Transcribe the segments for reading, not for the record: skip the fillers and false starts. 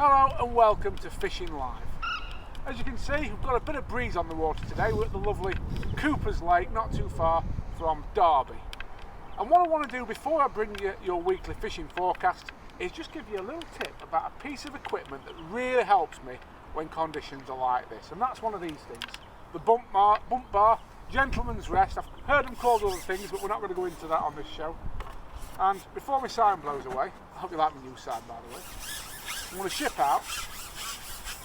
Hello and welcome to Fishing Live. As you can see, we've got a bit of breeze on the water today. We're at the lovely Cooper's Lake, not too far from Derby. And what I want to do before I bring you your weekly fishing forecast is just give you a little tip about a piece of equipment that really helps me when conditions are like this. And that's one of these things, the bump bar, gentleman's rest. I've heard them called other things, but we're not going to go into that on this show. And before my sign blows away, I hope you like my new sign, by the way, I'm going to ship out,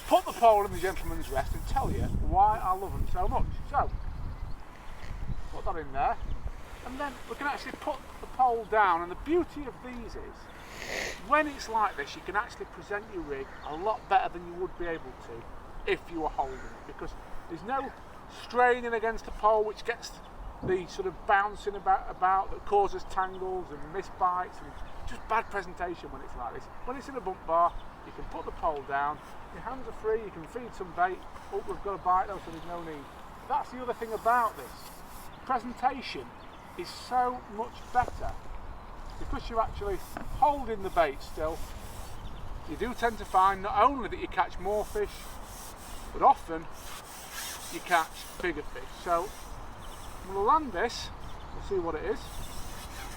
put the pole in the gentleman's rest and tell you why I love them so much. So, put that in there, and then we can actually put the pole down. And the beauty of these is, when it's like this, you can actually present your rig a lot better than you would be able to if you were holding it, because there's no straining against the pole which gets the sort of bouncing about that causes tangles and missed bites and just bad presentation when it's like this. When it's in a bump bar, you can put the pole down, your hands are free, you can feed some bait. Oh, we've got a bite though, so there's no need. That's the other thing about this. Presentation is so much better because you're actually holding the bait still. You do tend to find not only that you catch more fish, but often you catch bigger fish. So I'm going to land this, we'll see what it is.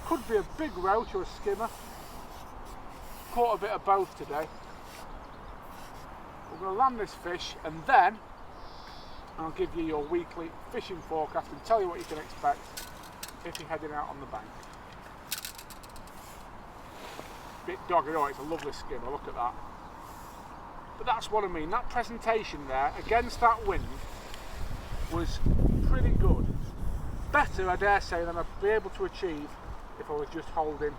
Could be a big roach or a skimmer. Caught a bit of both today. We're going to land this fish and then I'll give you your weekly fishing forecast and tell you what you can expect if you're heading out on the bank. Bit doggy, oh, it's a lovely skimmer, look at that. But that's what I mean, that presentation there against that wind was pretty good. Better, I dare say, than I'd be able to achieve if I was just holding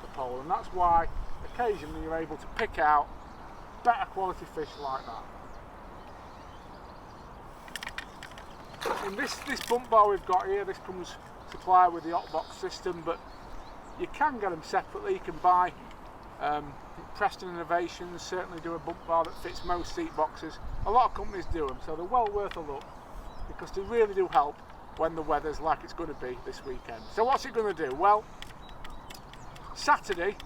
the pole, and that's why occasionally you're able to pick out better quality fish like that. In this bump bar we've got here, this comes supplied with the hot box system, but you can get them separately. You can buy Preston Innovations certainly do a bump bar that fits most seat boxes. A lot of companies do them, so they're well worth a look because they really do help when the weather's like it's going to be this weekend. So what's it going to do? Well, Saturday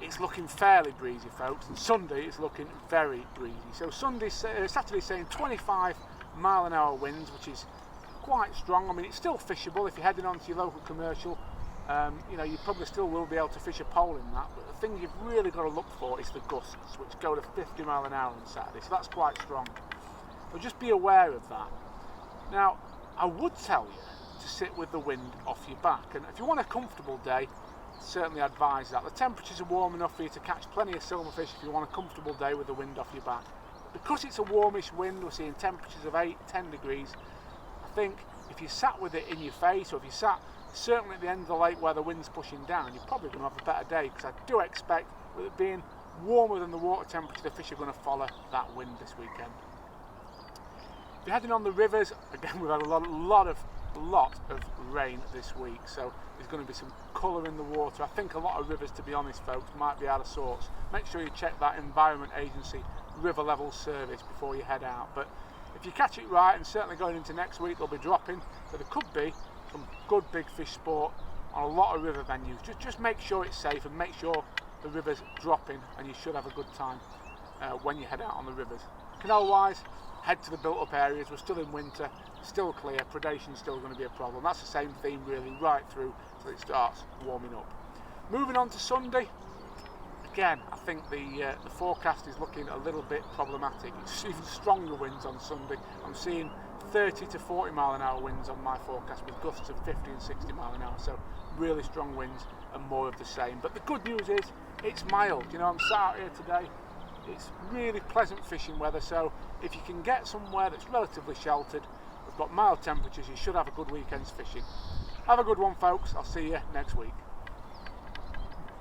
it's looking fairly breezy, folks, and Sunday it's looking very breezy. So Saturday's saying 25 mile an hour winds, which is quite strong. I mean, it's still fishable if you're heading on to your local commercial. You know, you probably still will be able to fish a pole in that, but the thing you've really got to look for is the gusts, which go to 50 mile an hour on Saturday, so that's quite strong. So just be aware of that. Now, I would tell you to sit with the wind off your back, and if you want a comfortable day, certainly advise that. The temperatures are warm enough for you to catch plenty of silverfish if you want a comfortable day with the wind off your back. Because it's a warmish wind, we're seeing temperatures of 8-10 degrees. I think if you sat with it in your face, or if you sat certainly at the end of the lake where the wind's pushing down, you're probably going to have a better day, because I do expect, with it being warmer than the water temperature, the fish are going to follow that wind this weekend. If you're heading on the rivers, again we've had a lot of rain this week, so there's going to be some colour in the water. I think a lot of rivers, to be honest folks, might be out of sorts. Make sure you check that Environment Agency river level service before you head out. But if you catch it right, and certainly going into next week they'll be dropping, so there could be some good big fish sport on a lot of river venues. Just make sure it's safe and make sure the river's dropping, and you should have a good time when you head out on the rivers. Canal wise, head to the built up areas. We're still in winter, still clear, predation's still going to be a problem. That's the same theme really right through till it starts warming up. Moving on to Sunday, again I think the forecast is looking a little bit problematic. It's even stronger winds on Sunday. I'm seeing 30 to 40 mile an hour winds on my forecast with gusts of 50 and 60 mile an hour, so really strong winds and more of the same. But the good news is it's mild. You know, I'm sat out here today, it's really pleasant fishing weather, so if you can get somewhere that's relatively sheltered, we've got mild temperatures, you should have a good weekend's fishing. Have a good one folks, I'll see you next week.